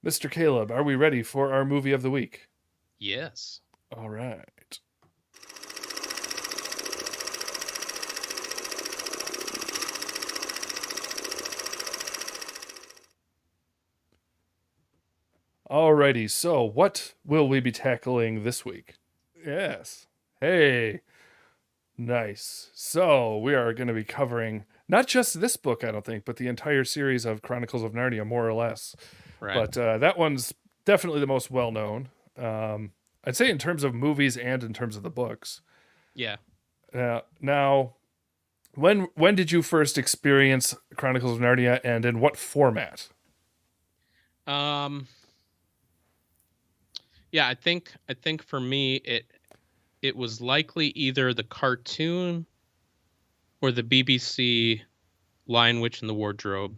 Mr. Caleb, are we ready for our movie of the week? Yes. All right. Alrighty, so what will we be tackling this week? Yes. Hey, nice. So we are going to be covering not just this book, I don't think, but the entire series of Chronicles of Narnia, more or less. Right. But that one's definitely the most well known. I'd say in terms of movies and in terms of the books. Yeah. Now, when did you first experience Chronicles of Narnia, and in what format? Um yeah, I think for me it was likely either the cartoon or the BBC Lion Witch and the Wardrobe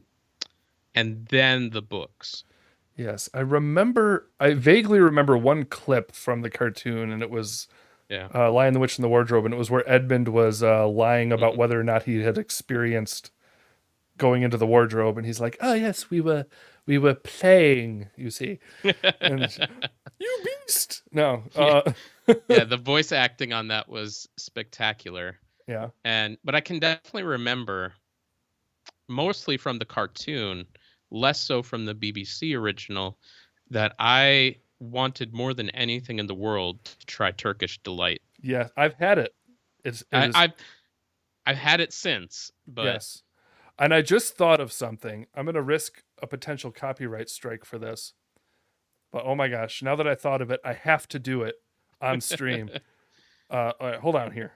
and then the books. Yes, I vaguely remember one clip from the cartoon, and it was Yeah. Lion the Witch in the Wardrobe, and it was where Edmund was lying about Mhm. whether or not he had experienced going into the wardrobe, and he's like, "Oh yes, we were playing, you see," and you beast. No, Yeah. Yeah, the voice acting on that was spectacular. yeah, But I can definitely remember mostly from the cartoon, less so from the BBC original, that I wanted more than anything in the world to try Turkish delight. yeah, I've had it. It I, is I've I've had it since, but yes, and I just thought of something. I'm gonna risk a potential copyright strike for this, but oh my gosh, now that I thought of it, I have to do it on stream. All right, hold on here.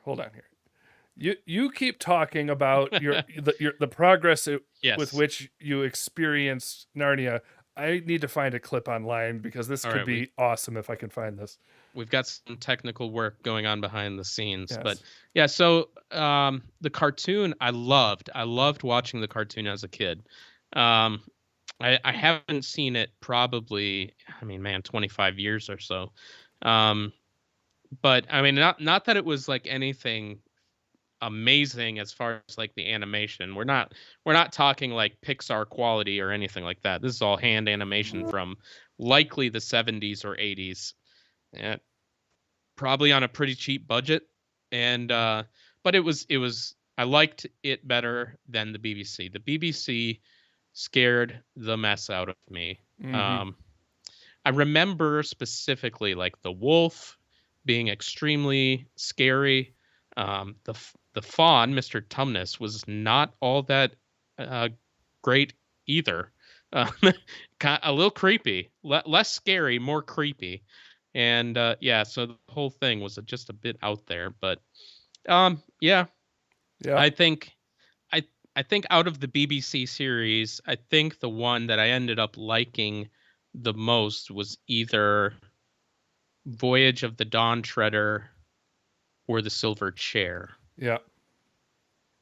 You keep talking about the progress with yes. which you experienced Narnia. I need to find a clip online because this All could right, be awesome if I can find this. we've got some technical work going on behind the scenes, but Yes. yeah. So the cartoon I loved. I loved watching the cartoon as a kid. Um, I haven't seen it probably. I mean, man, 25 years or so. Um, but I mean, not that it was like anything amazing as far as like the animation. We're not talking like Pixar quality or anything like that. This is all hand animation from likely the 70s or 80s. Yeah, probably on a pretty cheap budget. And but it was I liked it better than the BBC. The BBC scared the mess out of me. Mm-hmm. Um I remember specifically like the wolf being extremely scary. The fawn, Mr. Tumnus, was not all that uh, great either. Uh, a little creepy, less scary, more creepy, and yeah. So the whole thing was just a bit out there, but yeah. Yeah. I think I I think out of the BBC series, I think the one that I ended up liking the most was either Voyage of the Dawn Treader or the Silver Chair. Yeah.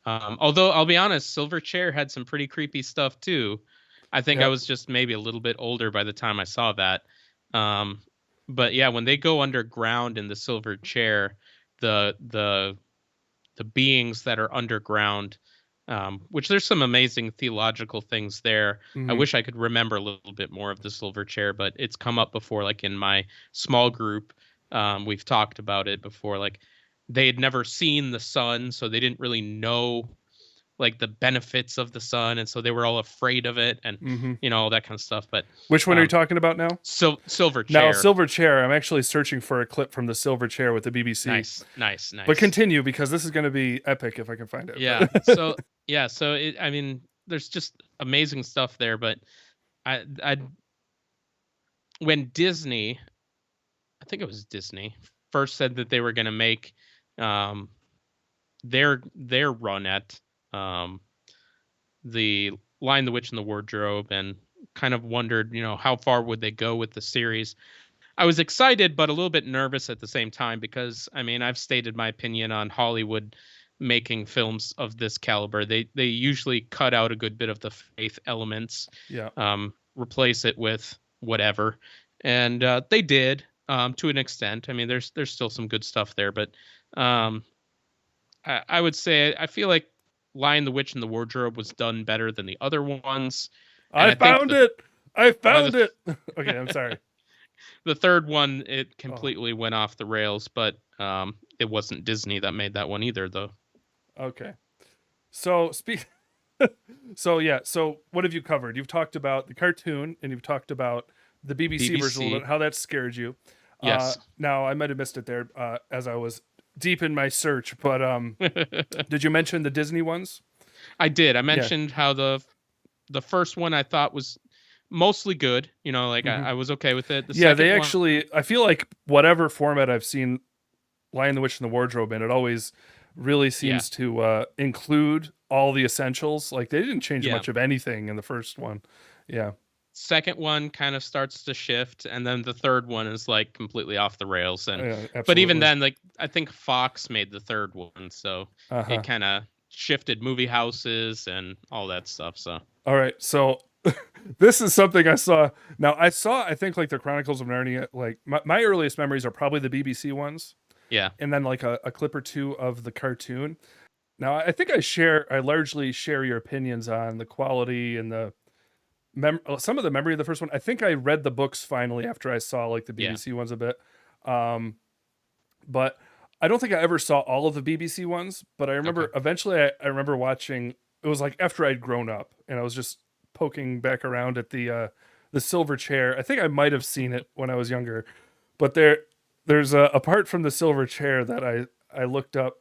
Although I'll be honest, Silver Chair had some pretty creepy stuff too. I think I Yeah. was just maybe a little bit older by the time I saw that. Um, but yeah, when they go underground in the Silver Chair, the the the beings that are underground, which there's some amazing theological things there. I Mm-hmm. wish I could remember a little bit more of the Silver Chair, but it's come up before, like in my small group. We've talked about it before. Like they had never seen the sun, so they didn't really know like the benefits of the sun, and so they were all afraid of it, and Mm-hmm. all that kind of stuff. But Which one are you um, talking about now? Silver Now, Chair, Silver Chair. I'm actually searching for a clip from the Silver Chair with the BBC. nice, nice, But nice. continue because this is going to be epic if I can find it. Yeah. But So yeah. So I mean, there's just amazing stuff there. But I when Disney, I think it was Disney, first said that they were going to make um, their run at um, the Lion, the Witch, and the Wardrobe, and kind of wondered, how far would they go with the series. I was excited, but a little bit nervous at the same time because I mean I've stated my opinion on Hollywood making films of this caliber. They usually cut out a good bit of the faith elements, yeah. replace it with whatever, and they did to an extent. I mean there's still some good stuff there, but um, I would say I feel like Lion, the Witch, and the Wardrobe was done better than the other ones, and I I think found the it. I By the found it. Okay, I'm sorry. the third one, it Oh, completely went off the rails, but it wasn't Disney that made that one either, though. okay. So speak. So yeah. So what have you covered? You've talked about the cartoon, and you've talked about the BBC version a little BBC, bit. How that scared you. yes. Now I might have missed it there as I was deep in my search, but did you mention the Disney ones? I did. I Yeah. mentioned how the first one I thought was mostly good. You know, like Hmm. I was okay with it. The Yeah, they second one, actually. I feel like whatever format I've seen Lion the Witch and the Wardrobe in, it always really yeah, seems to include all the essentials. Like they didn't change yeah. much of anything in the first one. Yeah. Second one kind of starts to shift, and then the third one is like completely off the rails. And but even Absolutely. then, like I think Fox made the third one, so Uh it huh. kind of shifted movie houses and all that stuff. So All right. So this is something I saw. Now I saw. I think like the Chronicles of Narnia. Like my earliest memories are probably the BBC ones, yeah, and then like a clip or two of the cartoon. Now I think I largely share your opinions on the quality and the some of the memory of the first one. I think I read the books finally after I saw like the yeah, BBC ones a bit. Um, but I don't think I ever saw all of the BBC ones. But I okay, remember eventually I remember watching. It was like after I'd grown up and I was just poking back around at the silver chair. I think I might have seen it when I was younger, but there's a part from the silver chair that I looked up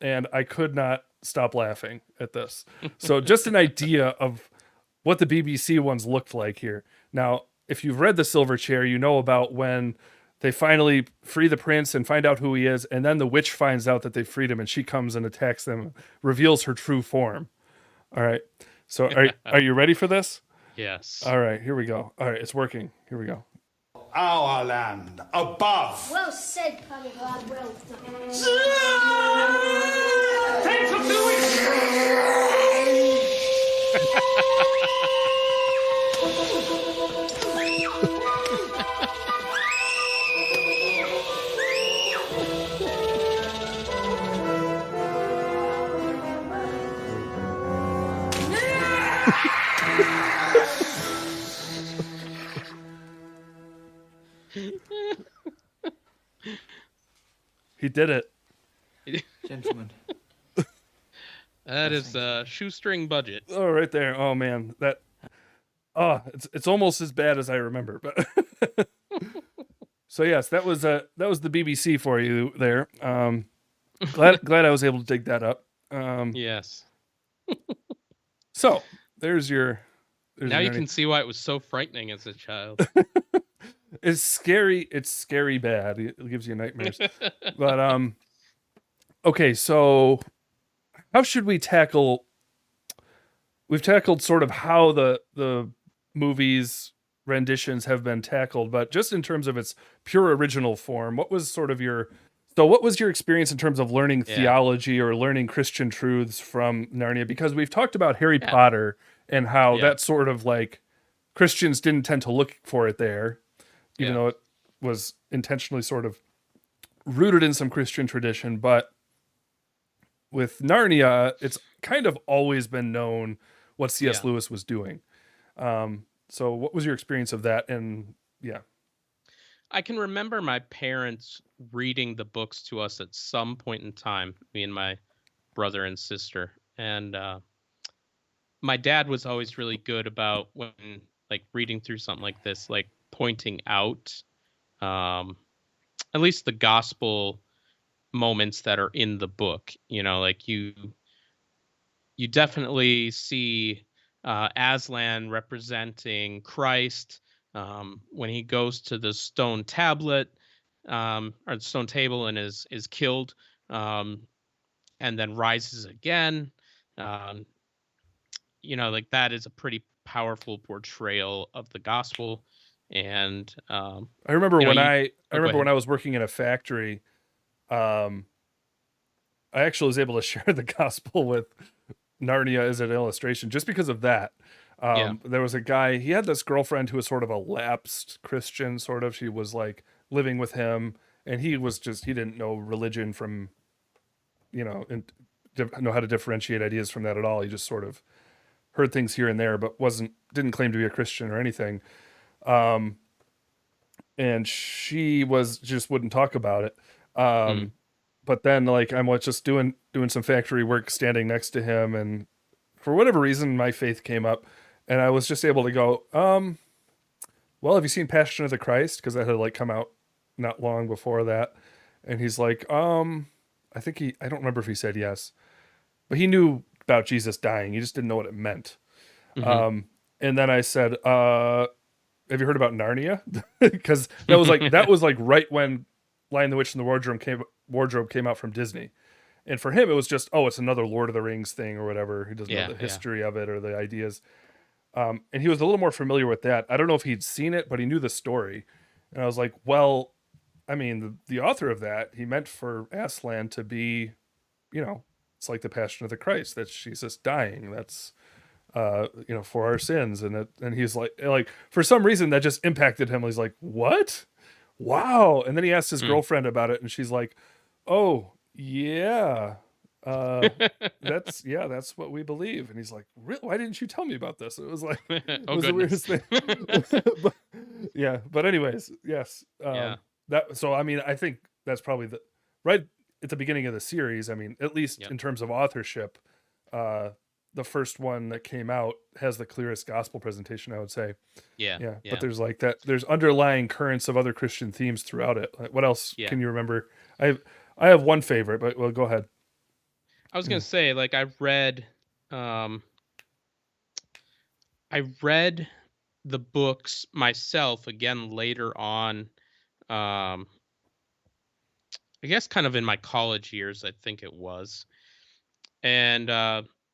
and I could not stop laughing at this. So just an idea of what the BBC ones looked like here. Now, if you've read The Silver Chair, you know about when they finally free the prince and find out who he is, and then the witch finds out that they freed him, and she comes and attacks them, reveals her true form. All right. So are you ready for this? yes. All right, here we go. All right, it's working. Here we go. Our land above. Well said, Cunningham, well done. Thanks for doing. He did it. Gentlemen. That is a shoestring budget. Oh, right there. Oh man, that. Oh, it's almost as bad as I remember. But so yes, that was the BBC for you there. Glad I was able to dig that up. Yes. So there's Now your you journey. can see why it was so frightening as a child. It's scary. It's scary bad. It gives you nightmares. But okay. So how should we tackle? We've tackled sort of how the movies renditions have been tackled, but just in terms of its pure original form, what was sort of your what was your experience in terms of learning Yeah. theology or learning Christian truths from Narnia? Because we've talked about Harry Yeah. Potter and how Yeah. that sort of like Christians didn't tend to look for it there, even Yeah. though it was intentionally sort of rooted in some Christian tradition. But with Narnia, it's kind of always been known what C.S. Yeah. Lewis was doing. So what was your experience of that? And yeah, I can remember my parents reading the books to us at some point in time, me and my brother and sister. And my dad was always really good about when like reading through something like this, like pointing out um, at least the gospel moments that are in the book. You know, like you definitely see Aslan representing Christ when he goes to the stone tablet or the stone table and is killed um, and then rises again. Um, you know, like that is a pretty powerful portrayal of the gospel. And I remember you know, when you I oh, go remember when ahead. I was working in a factory, um, I actually was able to share the gospel with Narnia as an illustration just because of that. Yeah, There was a guy, he had this girlfriend who was sort of a lapsed Christian, sort of. She was like living with him, and he didn't know religion from, and know how to differentiate ideas from that at all. He just sort of heard things here and there, but didn't claim to be a Christian or anything. Um, and she just wouldn't talk about it. Mm. But then like I'm just doing some factory work, standing next to him, and for whatever reason, my faith came up, and I was just able to go, well, have you seen Passion of the Christ? Because that had like come out not long before that. And he's like, I don't remember if he said yes, but he knew about Jesus dying. He just didn't know what it meant. Mhm. And then I said, have you heard about Narnia? Because that was like right when Lion the Witch and the Wardrobe came out from Disney. And for him, it was just, it's another Lord of the Rings thing or whatever. He doesn't know the history of it or the ideas. And he was a little more familiar with that. I don't know if he'd seen it, but he knew the story. And I was like, well, I mean, the author of that, he meant for Aslan to be, it's like the Passion of the Christ. That's Jesus dying. That's, for our sins. And he's like, for some reason that just impacted him. He's like, what? Wow. And then he asked his girlfriend about it, and she's like, oh, yeah. That's what we believe. And he's like, really? Why didn't you tell me about this? It was like, it Oh, was the goodness. weirdest thing. But anyways, yes. Yeah. So I mean, I think that's probably right at the beginning of the series. I mean, at least in terms of authorship, the first one that came out has the clearest gospel presentation, I would say. Yeah. But there's like that. There's underlying currents of other Christian themes throughout it. Like, what else can you remember? I have one favorite, but well, go ahead. I was gonna say, like, I read the books myself again later on. I guess kind of in my college years, I think it was, and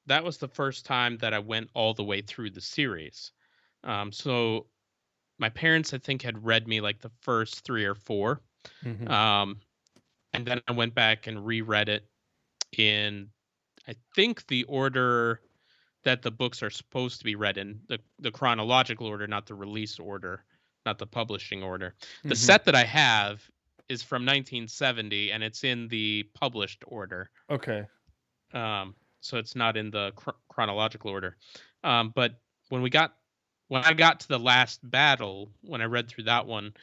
that was the first time that I went all the way through the series. So my parents, I think, had read me like the first 3 or 4, and then I went back and reread it in, I think, the order that the books are supposed to be read in, the chronological order, not the release order, not the publishing order. The set that I have is from 1970, and it's in the published order. Okay. So it's not in the chronological order. But when I got to the last battle, when I read through that one,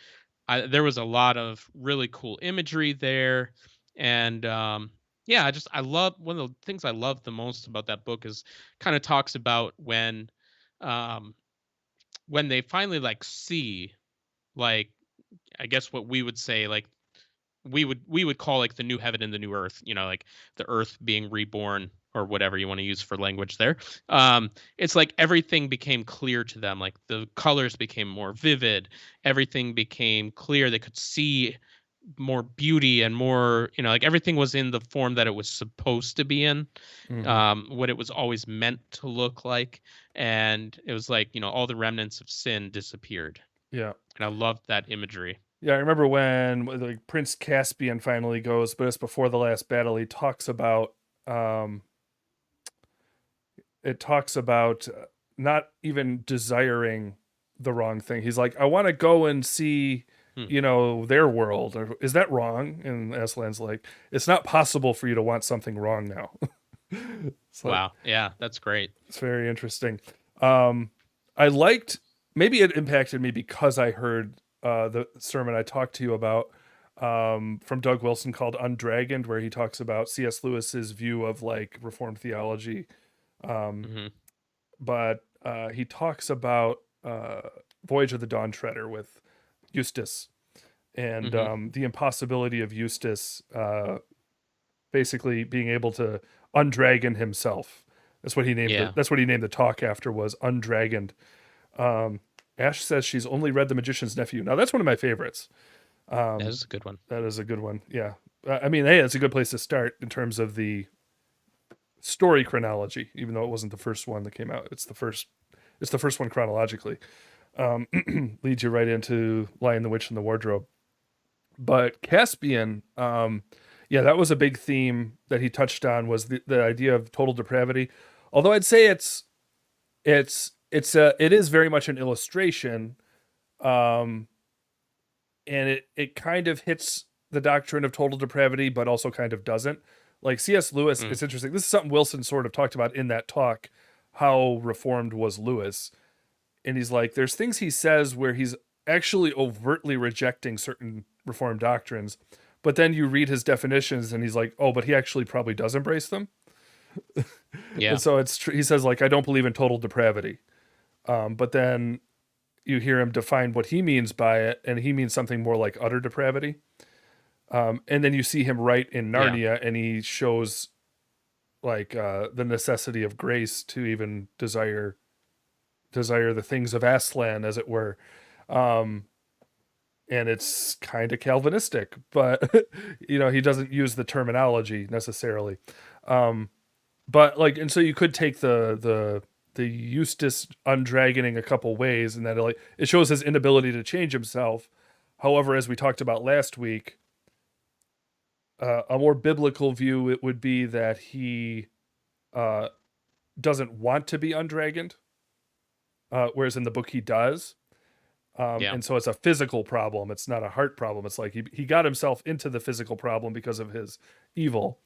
there was a lot of really cool imagery there, and I love, one of the things I love the most about that book is kind of talks about when they finally like see, like, I guess what we would say, like, we would call like the new heaven and the new earth, like the earth being reborn or whatever you want to use for language there. It's like everything became clear to them, like the colors became more vivid, everything became clear, they could see more beauty and more, like everything was in the form that it was supposed to be in, what it was always meant to look like. And it was like, all the remnants of sin disappeared. Yeah. And I loved that imagery. Yeah, I remember when like Prince Caspian finally goes, but it's before the last battle. He talks about not even desiring the wrong thing. He's like, I want to go and see, their world. Is that wrong? And Aslan's like, it's not possible for you to want something wrong now. Wow. Yeah, that's great. It's very interesting. Maybe it impacted me because I heard the sermon I talked to you about from Doug Wilson called Undragoned, where he talks about C.S. Lewis's view of like Reformed theology. But he talks about Voyage of the Dawn Treader with Eustace and the impossibility of Eustace basically being able to undragon himself. That's what he named that's what he named the talk after, was Undragoned. Ash says she's only read The Magician's Nephew. Now that's one of my favorites. That is a good one. That is a good one. Yeah. I mean, hey, it's a good place to start in terms of the story chronology, even though it wasn't the first one that came out. It's the first one chronologically. Leads you right into Lion, the Witch, and the Wardrobe. But Caspian, that was a big theme that he touched on, was the idea of total depravity. Although I'd say it is very much an illustration, and it kind of hits the doctrine of total depravity, but also kind of doesn't. Like C.S. Lewis, it's interesting. This is something Wilson sort of talked about in that talk, how reformed was Lewis, and he's like, there's things he says where he's actually overtly rejecting certain reformed doctrines, but then you read his definitions and he's like, oh, but he actually probably does embrace them. Yeah. And so he says, like, I don't believe in total depravity, but then you hear him define what he means by it, and he means something more like utter depravity. And then you see him write in Narnia, and he shows like the necessity of grace to even desire the things of Aslan, as it were. And it's kind of Calvinistic, but he doesn't use the terminology necessarily. But like, and so you could take the Eustace undragoning a couple ways, and that it shows his inability to change himself. However, as we talked about last week, a more biblical view, it would be that he doesn't want to be undragoned, whereas in the book he does. And so it's a physical problem. It's not a heart problem. It's like he got himself into the physical problem because of his evil.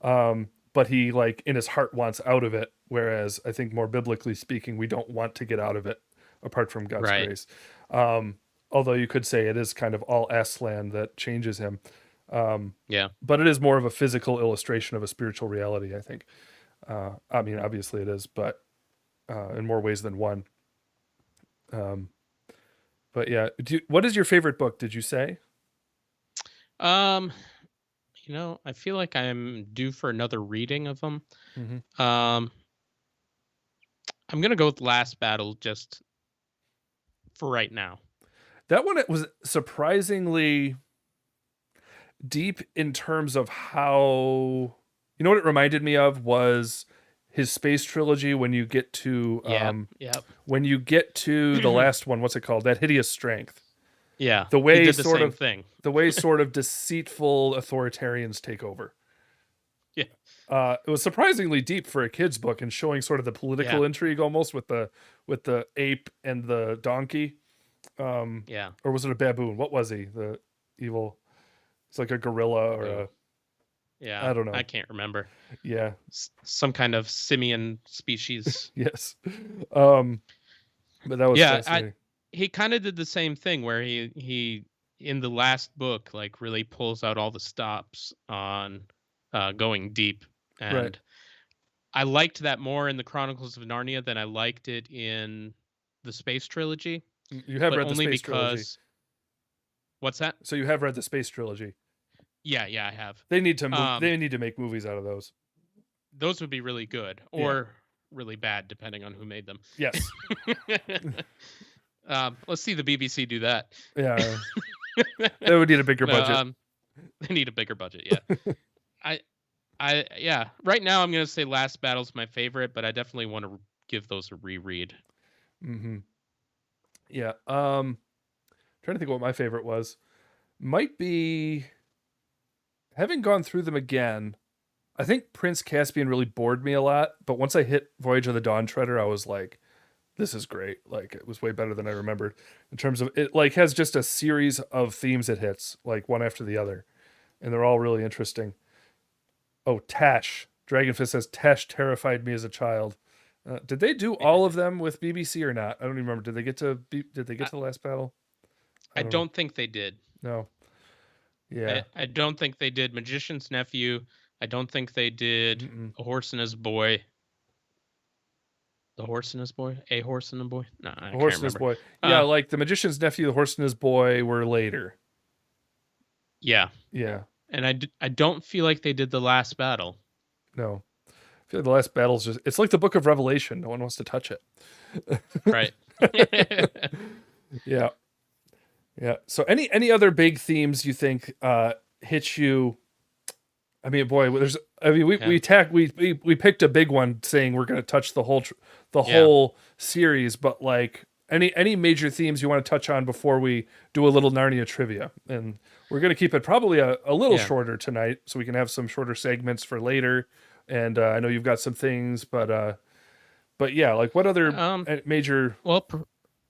But he, like, in his heart wants out of it. Whereas I think more biblically speaking, we don't want to get out of it apart from God's grace. Although you could say it is kind of all Aslan that changes him. But it is more of a physical illustration of a spiritual reality, I think. I mean, obviously it is, but in more ways than one. But yeah, what is your favorite book, did you say? I feel like I'm due for another reading of them. Mm-hmm. I'm gonna go with Last Battle just for right now. That one, it was surprisingly deep in terms of how, what it reminded me of was his space trilogy. When you get to when you get to the last one, what's it called? That Hideous Strength. Yeah, the way he did the sort same of thing. The way sort of deceitful authoritarians take over. Yeah. It was surprisingly deep for a kid's book, and showing sort of the political intrigue almost with the ape and the donkey. Or was it a baboon? What was he? The evil. It's like a gorilla or I don't know. I can't remember. Yeah. Some kind of simian species. Yes. But that was fascinating. He kind of did the same thing where he in the last book, like, really pulls out all the stops on going deep. And I liked that more in the Chronicles of Narnia than I liked it in the Space Trilogy. You have read the Space Trilogy. What's that? So you have read the Space Trilogy. Yeah, I have. They need to they need to make movies out of those. Those would be really good or really bad, depending on who made them. Yes. Let's see the BBC do that. Yeah. They would need a bigger budget. They need a bigger budget, yeah. Right now I'm going to say Last Battle's my favorite, but I definitely want to give those a reread. Mm-hmm. Yeah. Trying to think what my favorite was. Might be, having gone through them again, I think Prince Caspian really bored me a lot, but once I hit Voyage of the Dawn Treader, I was like, this is great. Like, it was way better than I remembered in terms of it, like, has just a series of themes it hits, like, one after the other, and they're all really interesting. Oh, Tash. Dragonfist says, Tash terrified me as a child. Did they do all of them with BBC or not? I don't even remember. Did they get to the last battle? I don't think they did. No. Yeah. I don't think they did Magician's Nephew. I don't think they did A Horse and His Boy. The Horse and His Boy? A Horse and a Boy? No, I can't Horse and His Boy. Yeah, like The Magician's Nephew, The Horse and His Boy were later. Yeah. Yeah. And I don't feel like they did The Last Battle. No. I feel like The Last Battle's just, it's like the Book of Revelation. No one wants to touch it. Right. Yeah. Yeah. So any other big themes you think hit you? I mean, boy, we picked a big one saying we're going to touch the whole series, but like any major themes you want to touch on before we do a little Narnia trivia. And we're going to keep it probably a little shorter tonight so we can have some shorter segments for later. And I know you've got some things, but yeah, like what other major? Well,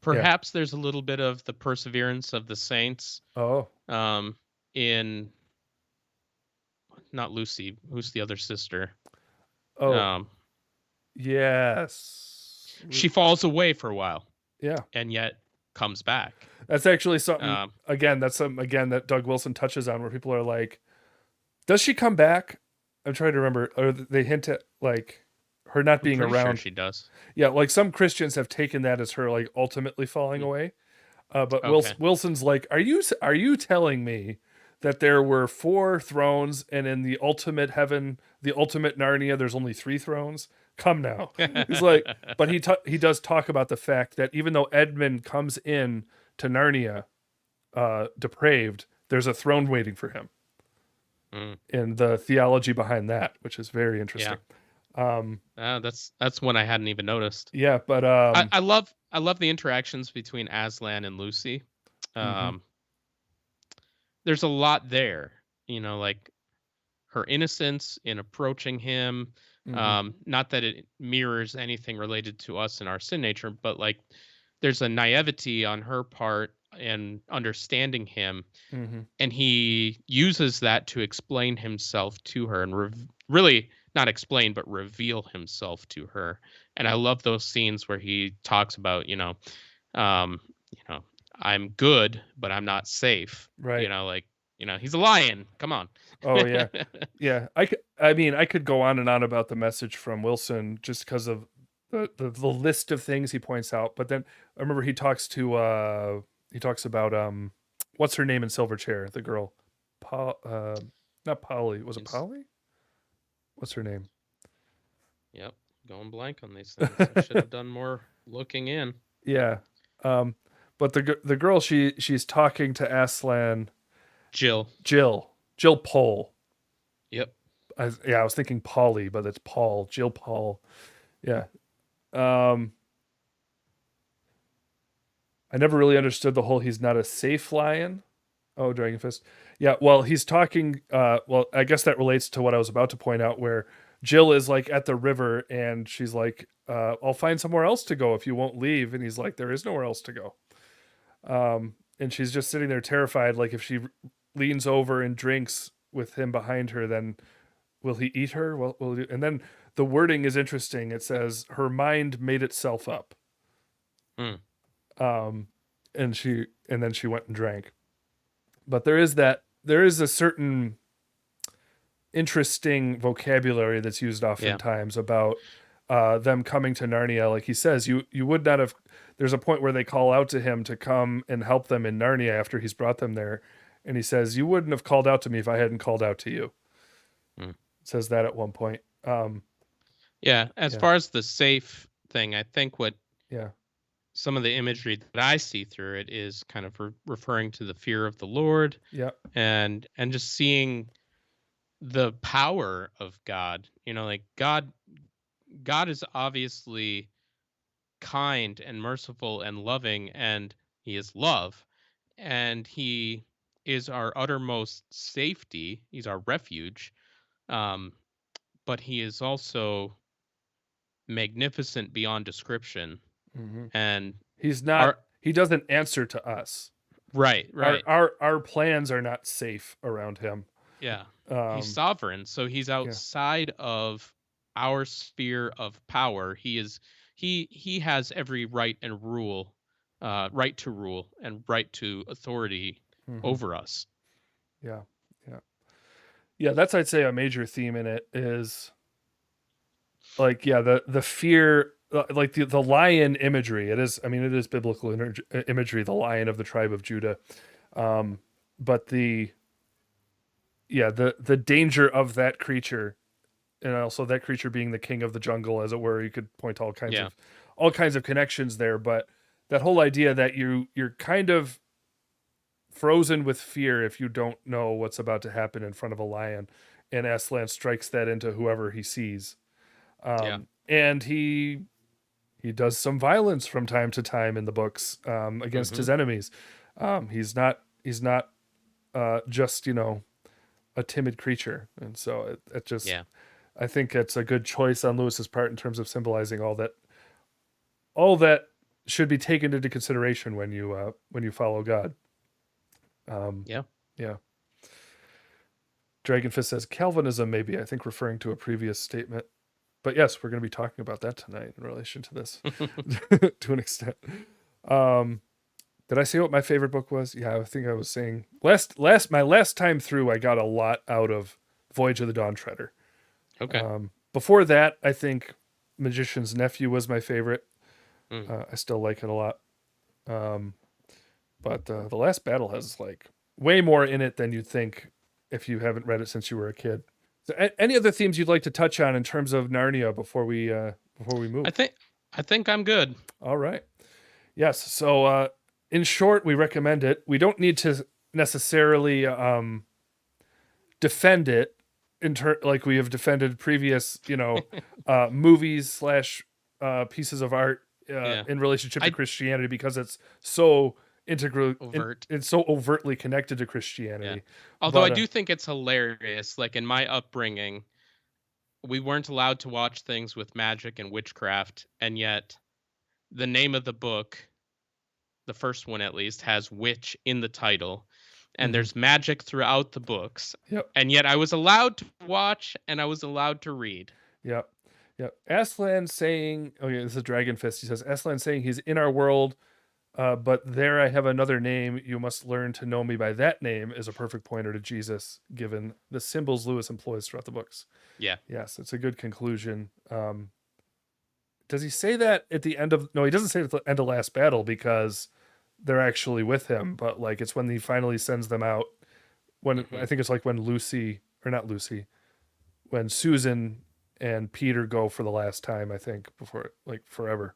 perhaps there's a little bit of the perseverance of the saints. Oh. In not Lucy, who's the other sister? Oh. Yes. She falls away for a while Yeah. and yet comes back. That's actually something, Um, that's something, again, that Doug Wilson touches on, where people are like, does she come back? I'm trying to remember. Or they hint at, like, her not I'm being pretty sure around. she does. Yeah, like some Christians have taken that as her, like, ultimately falling away. But Okay. Wilson's like, are you telling me that there were 4 thrones, and in the ultimate heaven, the ultimate Narnia, there's only 3 thrones? Come now. He's like, but he does talk about the fact that even though Edmund comes in to Narnia depraved, there's a throne waiting for him, and the theology behind that, which is very interesting. That's one I hadn't even noticed. Yeah, but I love the interactions between Aslan and Lucy. Mhm. There's a lot there, like her innocence in approaching him. Not that it mirrors anything related to us in our sin nature, but like there's a naivety on her part in understanding him, and he uses that to explain himself to her and really not explain but reveal himself to her. And I love those scenes where he talks about, um, you know, I'm good, but I'm not safe. Right. Like, he's a lion. Come on. Oh yeah, yeah. I mean, I could go on and on about the message from Wilson just because of the list of things he points out. But then I remember he talks about what's her name in Silverchair, the girl, not Polly. Was it It's- Polly? What's her name? Yep. Going blank on these things. I should have done more looking in. Yeah. But the girl she's talking to Aslan, Jill. Jill Pole. Yep. I was thinking Polly, but it's Paul. Jill Paul. Yeah. I never really understood the whole he's not a safe lion. Oh, Dragon Fist. Yeah, well, he's talking well, I guess that relates to what I was about to point out, where Jill is like at the river and she's like, I'll find somewhere else to go if you won't leave. And he's like, there is nowhere else to go. And she's just sitting there terrified, like if she leans over and drinks with him behind her, then will he eat her? And then the wording is interesting. It says her mind made itself up. Hmm. And then she went and drank. But there is a certain interesting vocabulary that's used oftentimes about them coming to Narnia. Like he says, you would not have. There's a point where they call out to him to come and help them in Narnia after he's brought them there, and he says, "You wouldn't have called out to me if I hadn't called out to you." Says that at one point. As far as the safe thing, I think what Yeah. some of the imagery that I see through it is kind of referring to the fear of the Lord. Yeah. And just seeing the power of God. Like God is obviously kind and merciful and loving, and he is love, and he is our uttermost safety. He's our refuge. But he is also magnificent beyond description. And He's not. He doesn't answer to us. Right. Our plans are not safe around him. Yeah. He's sovereign, so he's outside of our sphere of power. He has every right and rule, right to rule and right to authority over us. Yeah. That's, I'd say, a major theme in it is like, the fear, like the lion imagery. It is biblical imagery, the lion of the tribe of Judah. But the danger of that creature, and also that creature being the king of the jungle, as it were. You could point to all kinds of connections there, but that whole idea that you're kind of frozen with fear if you don't know what's about to happen in front of a lion, and Aslan strikes that into whoever he sees. And he does some violence from time to time in the books against his enemies. He's not just a timid creature, and so it just I think it's a good choice on Lewis's part in terms of symbolizing all that should be taken into consideration when you follow God. Dragonfist says Calvinism, maybe, I think referring to a previous statement. but yes, we're going to be talking about that tonight in relation to this to an extent. Did I say what my favorite book was? Yeah, I think I was saying my last time through, I got a lot out of Voyage of the Dawn Treader. Okay. Before that, I think Magician's Nephew was my favorite. Mm. I still like it a lot. But The Last Battle has like way more in it than you'd think if you haven't read it since you were a kid. So, any other themes you'd like to touch on in terms of Narnia before we move? I think I'm good. All right. Yes. So, in short, we recommend it. We don't need to necessarily defend it like we have defended previous, movies / pieces of art in relationship to Christianity, because it's so integral, Overt. it's so overtly connected to Christianity. Although But, I do think it's hilarious. Like in my upbringing, we weren't allowed to watch things with magic and witchcraft, and yet the name of the book, the first one at least, has witch in the title, and there's magic throughout the books. Yep. And yet I was allowed to watch and I was allowed to read. Yep. Aslan saying, this is Dragon Fist. He says, Aslan saying he's in our world, but there I have another name. You must learn to know me by that name is a perfect pointer to Jesus, given the symbols Lewis employs throughout the books. Yeah. Yes, it's a good conclusion. Does he say that at the end of... No, he doesn't say it at the end of Last Battle, because they're actually with him, but like it's when he finally sends them out. When I think it's like when when Susan and Peter go for the last time, I think, before, like, forever.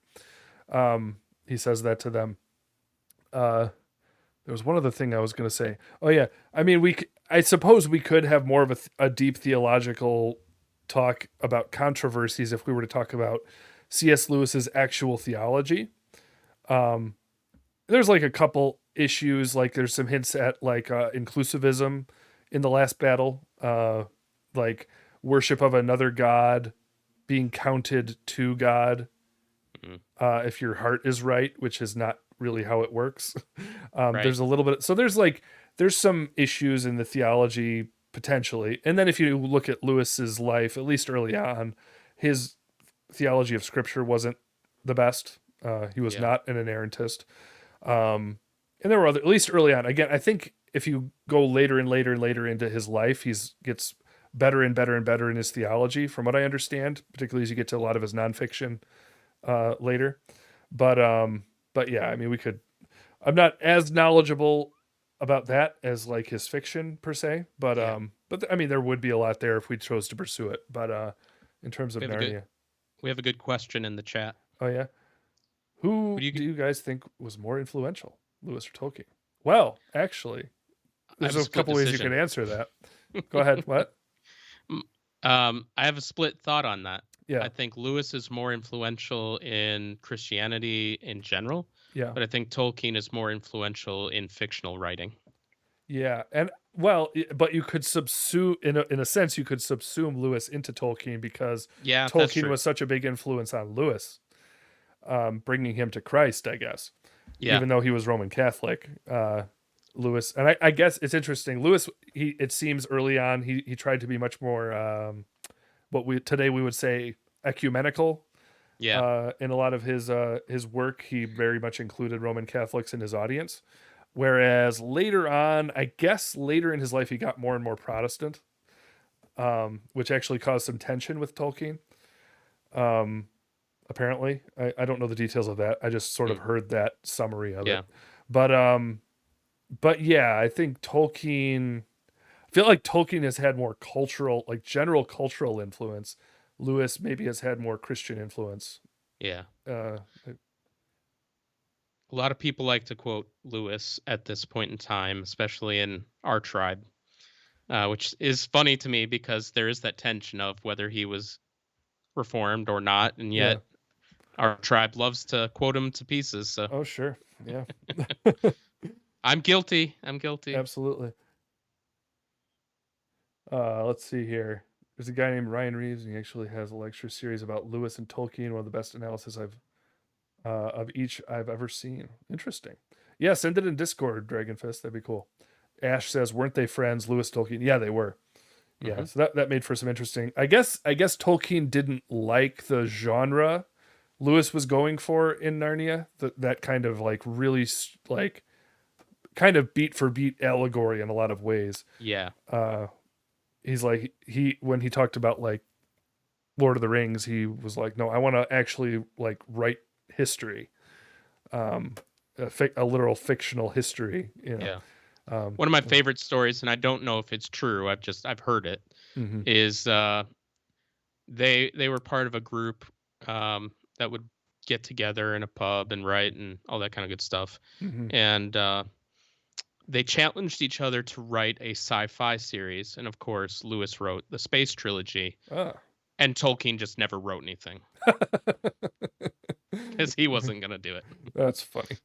He says that to them. There was one other thing I was going to say. Oh yeah. I mean, I suppose we could have more of a deep theological talk about controversies if we were to talk about C.S. Lewis's actual theology. There's like a couple issues, like there's some hints at like inclusivism in The Last Battle, like worship of another god being counted to God if your heart is right, which is not really how it works. Right. There's a little bit, so there's some issues in the theology potentially. And then if you look at Lewis's life, at least early on, his theology of scripture wasn't the best. He was not an inerrantist. And there were other, at least early on. Again, I think if you go later and later and later into his life, gets better and better and better in his theology, from what I understand, particularly as you get to a lot of his nonfiction later. But yeah, I mean, I'm not as knowledgeable about that as like his fiction per se, but I mean, there would be a lot there if we chose to pursue it. But in terms of Narnia, we have a good question in the chat. Oh yeah, who do you guys think was more influential, Lewis or Tolkien? Well, actually, there's a couple ways you could answer that. Go ahead. What? I have a split thought on that. Yeah. I think Lewis is more influential in Christianity in general. Yeah. But I think Tolkien is more influential in fictional writing. Yeah. And well, but you could subsume, in a sense, you could subsume Lewis into Tolkien, because Tolkien was such a big influence on Lewis, bringing him to Christ, I guess. Yeah. Even though he was Roman Catholic, Lewis, and I guess it's interesting. Lewis, it seems early on, he tried to be much more what today we would say ecumenical. Yeah. In a lot of his work, he very much included Roman Catholics in his audience. Whereas later on, I guess later in his life, he got more and more Protestant, which actually caused some tension with Tolkien. Apparently, I don't know the details of that. I just sort of heard that summary of it. But yeah, I think Tolkien, I feel like Tolkien has had more cultural, like general cultural influence. Lewis maybe has had more Christian influence. Yeah. A lot of people like to quote Lewis at this point in time, especially in our tribe, which is funny to me because there is that tension of whether he was reformed or not, and yet our tribe loves to quote him to pieces. So. Oh, sure. Yeah. I'm guilty. Absolutely. Let's see here. There's a guy named Ryan Reeves, and he actually has a lecture series about Lewis and Tolkien, one of the best analysis of each I've ever seen. Interesting. Yeah, send it in Discord, Dragonfist. That'd be cool. Ash says, weren't they friends, Lewis, Tolkien? Yeah, they were. Yeah, so that made for some interesting. I guess Tolkien didn't like the genre Lewis was going for in Narnia. That kind of like really like kind of beat for beat allegory in a lot of ways. Yeah. He's like when he talked about like Lord of the Rings, he was like, no, I want to actually like write history, a literal fictional history. You know? Yeah. One of my favorite stories, and I don't know if it's true, I've heard it, is they were part of a group that would get together in a pub and write and all that kind of good stuff. And they challenged each other to write a sci-fi series. And of course, Lewis wrote the space trilogy. And Tolkien just never wrote anything. Because he wasn't going to do it. That's funny.